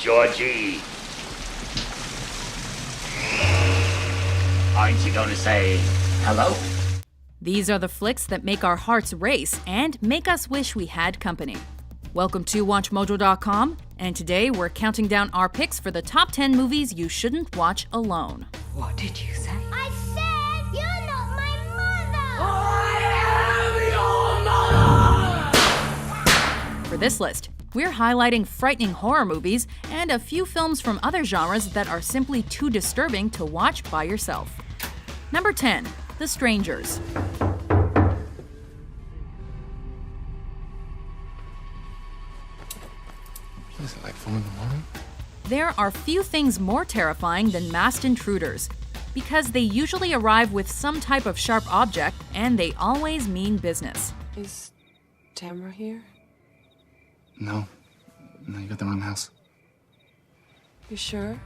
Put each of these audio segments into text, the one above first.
Georgie. Aren't you going to say hello? These are the flicks that make our hearts race and make us wish we had company. Welcome to WatchMojo.com, and today we're counting down our picks for the top 10 movies you shouldn't watch alone. What did you say? I said you're not my mother! I am your mother! For this list, we're highlighting frightening horror movies and a few films from other genres that are simply too disturbing to watch by yourself. Number 10, The Strangers. Is it like 4 in the morning? There are few things more terrifying than masked intruders, because they usually arrive with some type of sharp object and they always mean business. Is Tamara here? No, you got the wrong house. You sure?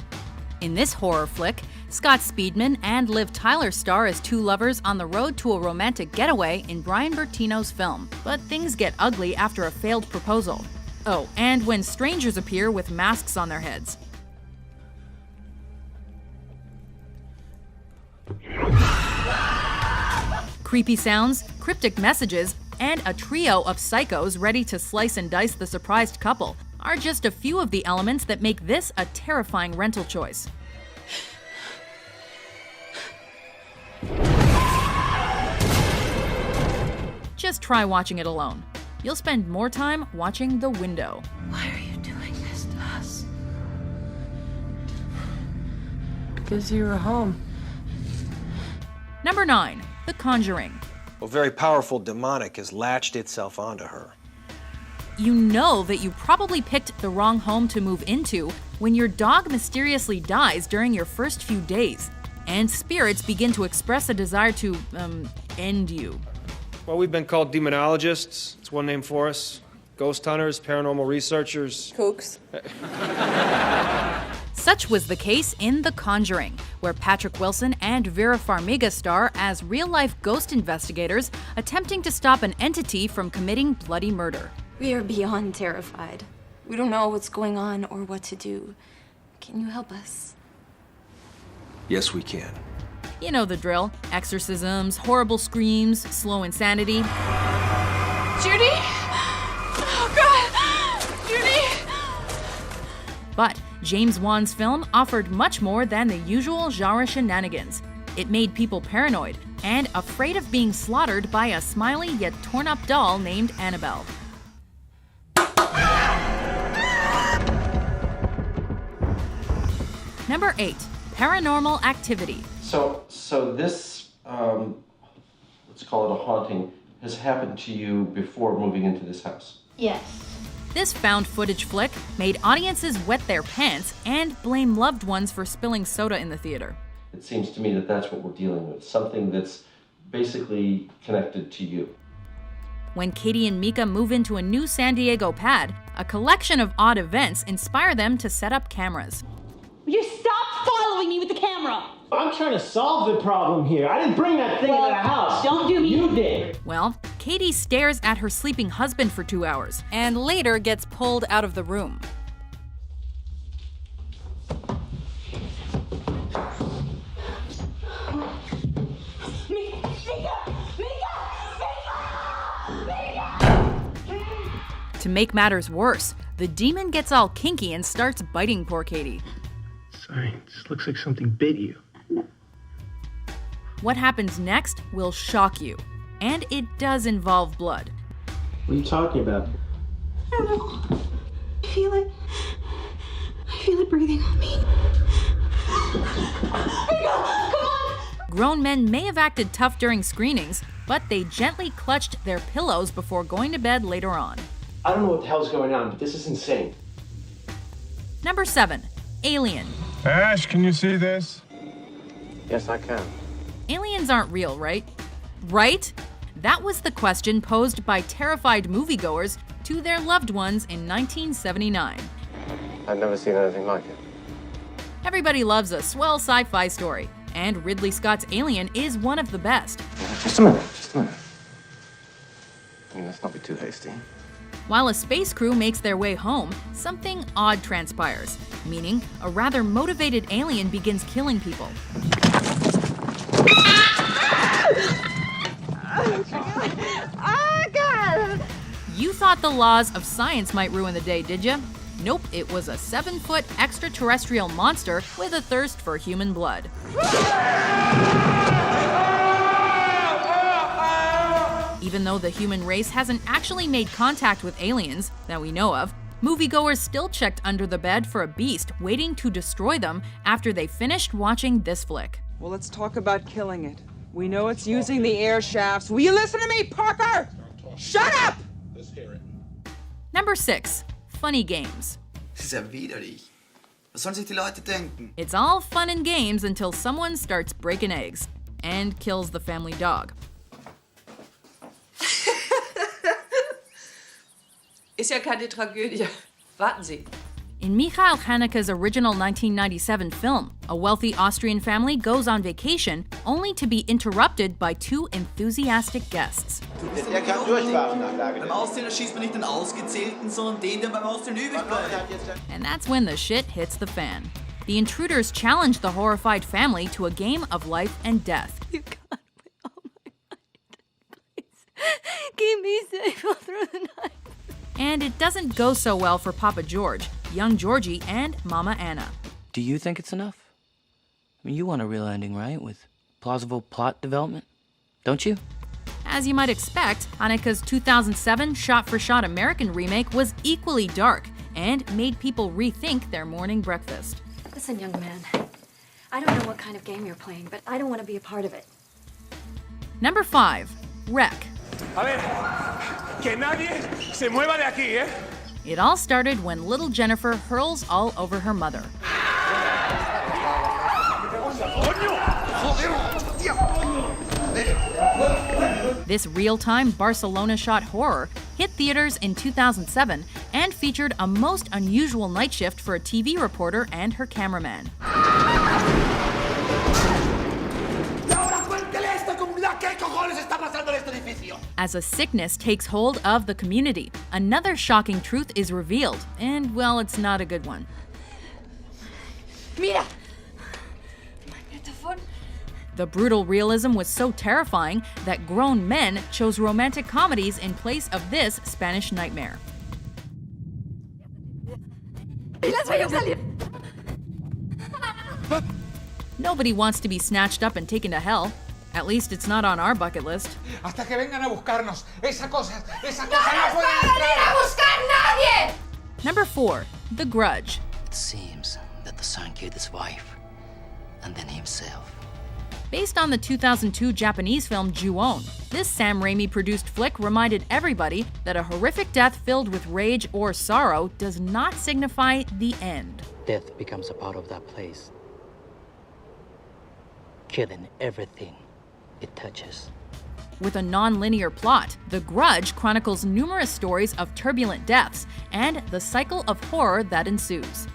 In this horror flick, Scott Speedman and Liv Tyler star as two lovers on the road to a romantic getaway in Brian Bertino's film. But things get ugly after a failed proposal. Oh, and when strangers appear with masks on their heads. Creepy sounds, cryptic messages, and a trio of psychos ready to slice and dice the surprised couple are just a few of the elements that make this a terrifying rental choice. Just try watching it alone. You'll spend more time watching The Window. Why are you doing this to us? Because you were home. Number 9, The Conjuring. A very powerful demonic has latched itself onto her. You know that you probably picked the wrong home to move into when your dog mysteriously dies during your first few days, and spirits begin to express a desire to, end you. Well, we've been called demonologists. It's one name for us. Ghost hunters, paranormal researchers. Kooks. Such was the case in The Conjuring, where Patrick Wilson and Vera Farmiga star as real-life ghost investigators attempting to stop an entity from committing bloody murder. We are beyond terrified. We don't know what's going on or what to do. Can you help us? Yes, we can. You know the drill. Exorcisms, horrible screams, slow insanity. Judy? Oh, God! Judy! But James Wan's film offered much more than the usual genre shenanigans. It made people paranoid and afraid of being slaughtered by a smiley yet torn-up doll named Annabelle. Number 8, Paranormal Activity. So this, let's call it a haunting, has happened to you before moving into this house? Yes. This found footage flick made audiences wet their pants and blame loved ones for spilling soda in the theater. It seems to me that that's what we're dealing with, something that's basically connected to you. When Katie and Mika move into a new San Diego pad, a collection of odd events inspire them to set up cameras. Will you stop following me with the camera? I'm trying to solve the problem here. I didn't bring that thing into the house. Don't do me. You did. Well, Katie stares at her sleeping husband for 2 hours and later gets pulled out of the room. To make matters worse, the demon gets all kinky and starts biting poor Katie. Sorry, this looks like something bit you. What happens next will shock you, and it does involve blood. What are you talking about? I don't know. I feel it. I feel it breathing on me. Grown men may have acted tough during screenings, but they gently clutched their pillows before going to bed later on. I don't know what the hell's going on, but this is insane. Number 7, Alien. Ash, can you see this? Yes, I can. Aliens aren't real, right? Right? That was the question posed by terrified moviegoers to their loved ones in 1979. I've never seen anything like it. Everybody loves a swell sci-fi story, and Ridley Scott's Alien is one of the best. Just a minute. I mean, let's not be too hasty. While a space crew makes their way home, something odd transpires, meaning a rather motivated alien begins killing people. You thought the laws of science might ruin the day, did you? Nope, it was a 7-foot extraterrestrial monster with a thirst for human blood. Even though the human race hasn't actually made contact with aliens that we know of, moviegoers still checked under the bed for a beast waiting to destroy them after they finished watching this flick. Well, let's talk about killing it. We know it's using the air shafts. Will you listen to me, Parker? Shut up! Number 6. Funny games. Das ist ja widerlich. Was sollen sich die Leute denken? It's all fun and games until someone starts breaking eggs and kills the family dog. Ist ja keine Tragödie. Warten Sie. In Michael Haneke's original 1997 film, a wealthy Austrian family goes on vacation only to be interrupted by 2 enthusiastic guests. Beim Auszählen schießt man nicht den Ausgezählten, sondern den, der beim Auszählen übrig bleibt. And that's when the shit hits the fan. The intruders challenge the horrified family to a game of life and death. You got me. Oh my God. Please. Keep me safe all through the night. And it doesn't go so well for Papa George, young Georgie, and Mama Anna. Do you think it's enough? I mean, you want a real ending, right? With plausible plot development, don't you? As you might expect, Haneke's 2007 shot-for-shot American remake was equally dark and made people rethink their morning breakfast. Listen, young man, I don't know what kind of game you're playing, but I don't want to be a part of it. Number 5. Wreck. A ver, que nadie se mueva de aquí, ¿eh? It all started when little Jennifer hurls all over her mother. This real-time Barcelona shot horror hit theaters in 2007 and featured a most unusual night shift for a TV reporter and her cameraman. As a sickness takes hold of the community, another shocking truth is revealed, and well, it's not a good one. Mira! The brutal realism was so terrifying that grown men chose romantic comedies in place of this Spanish nightmare. Nobody wants to be snatched up and taken to hell. At least it's not on our bucket list. Hasta que vengan a buscarnos. Esa cosa no puede entrar. Number 4. The Grudge. It seems that the son killed his wife, and then himself. Based on the 2002 Japanese film Ju-On, this Sam Raimi-produced flick reminded everybody that a horrific death filled with rage or sorrow does not signify the end. Death becomes a part of that place, killing everything it touches. With a non-linear plot, The Grudge chronicles numerous stories of turbulent deaths and the cycle of horror that ensues.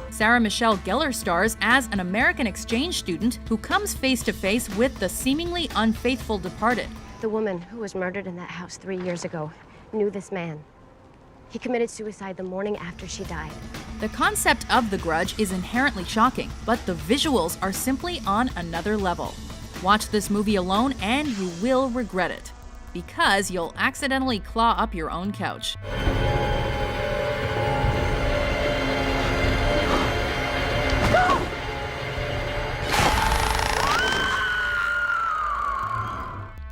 Sarah Michelle Gellar stars as an American exchange student who comes face to face with the seemingly unfaithful departed. The woman who was murdered in that house 3 years ago knew this man. He committed suicide the morning after she died. The concept of The Grudge is inherently shocking, but the visuals are simply on another level. Watch this movie alone and you will regret it, because you'll accidentally claw up your own couch.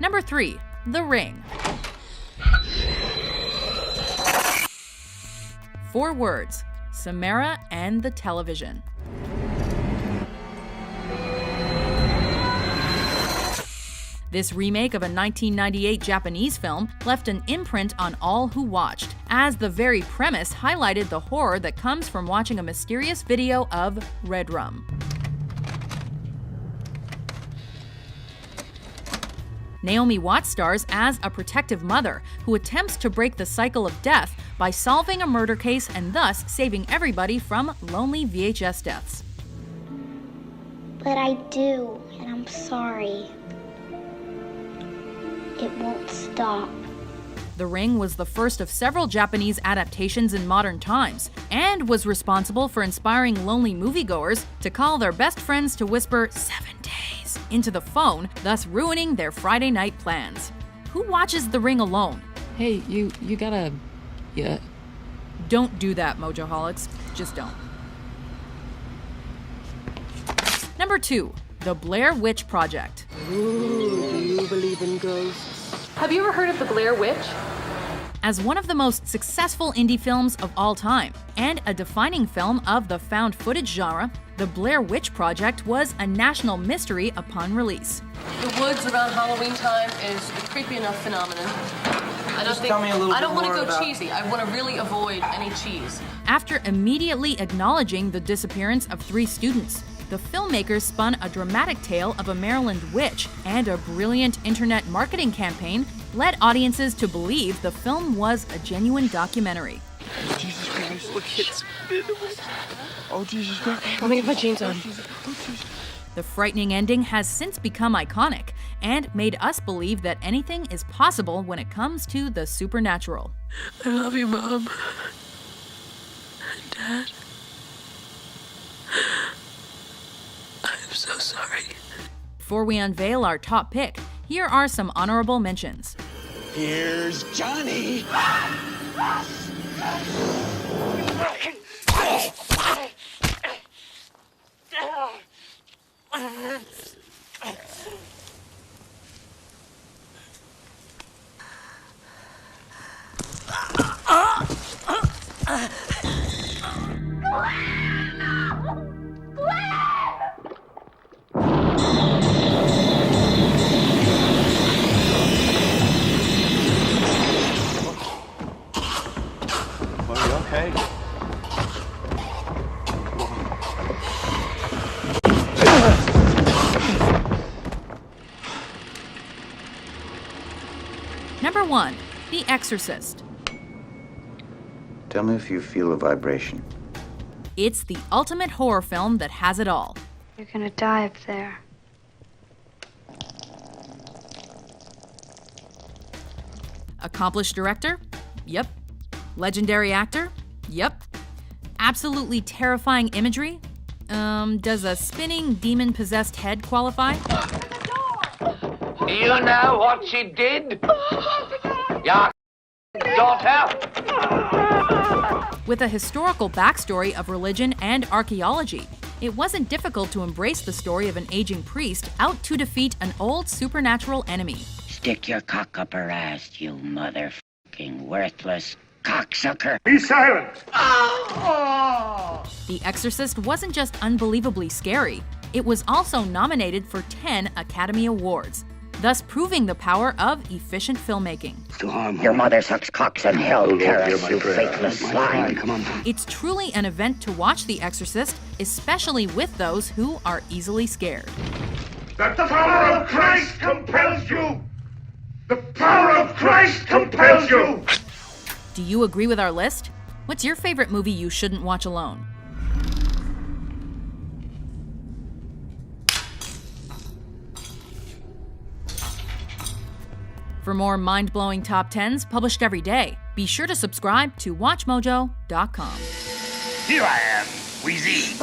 Number 3. The Ring. 4 words: Samara and the television. This remake of a 1998 Japanese film left an imprint on all who watched, as the very premise highlighted the horror that comes from watching a mysterious video of red rum. Naomi Watts stars as a protective mother who attempts to break the cycle of death by solving a murder case and thus saving everybody from lonely VHS deaths. But I do, and I'm sorry. it won't stop. The Ring was the first of several Japanese adaptations in modern times, and was responsible for inspiring lonely moviegoers to call their best friends to whisper 7 days into the phone, thus ruining their Friday night plans. Who watches The Ring alone? Hey, you gotta... Yeah. Don't do that, Mojoholics. Just don't. Number 2. The Blair Witch Project. Ooh, do you believe in ghosts? Have you ever heard of The Blair Witch? As one of the most successful indie films of all time, and a defining film of the found footage genre, The Blair Witch Project was a national mystery upon release. The woods around Halloween time is a creepy enough phenomenon. I don't want to go cheesy. I want to really avoid any cheese. After immediately acknowledging the disappearance of 3 students, the filmmakers spun a dramatic tale of a Maryland witch, and a brilliant internet marketing campaign led audiences to believe the film was a genuine documentary. Jesus Christ. Look, it's... Oh, Jesus Christ. Let me get my jeans on. The frightening ending has since become iconic and made us believe that anything is possible when it comes to the supernatural. I love you, Mom. Dad. I'm so sorry. Before we unveil our top pick, here are some honorable mentions. Here's Johnny. Are you okay? Number 1. The Exorcist. Tell me if you feel a vibration. It's the ultimate horror film that has it all. You're gonna die up there. Accomplished director? Yep. Legendary actor? Yep. Absolutely terrifying imagery? Does a spinning demon-possessed head qualify? You know what she did? Your daughter? With a historical backstory of religion and archaeology, it wasn't difficult to embrace the story of an aging priest out to defeat an old supernatural enemy. Stick your cock up her ass, you motherfucking worthless cocksucker. Be silent! The Exorcist wasn't just unbelievably scary, it was also nominated for 10 Academy Awards, thus proving the power of efficient filmmaking. Your mother sucks cocks in hell, Karis, you faithless swine. It's truly an event to watch The Exorcist, especially with those who are easily scared. The power of Christ compels you! The power of Christ compels you! Do you agree with our list? What's your favorite movie you shouldn't watch alone? For more mind-blowing top 10s published every day, be sure to subscribe to WatchMojo.com. Here I am, Wheezy.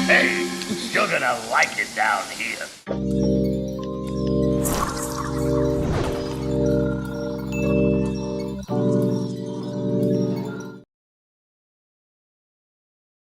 Hey, you're gonna like it down here.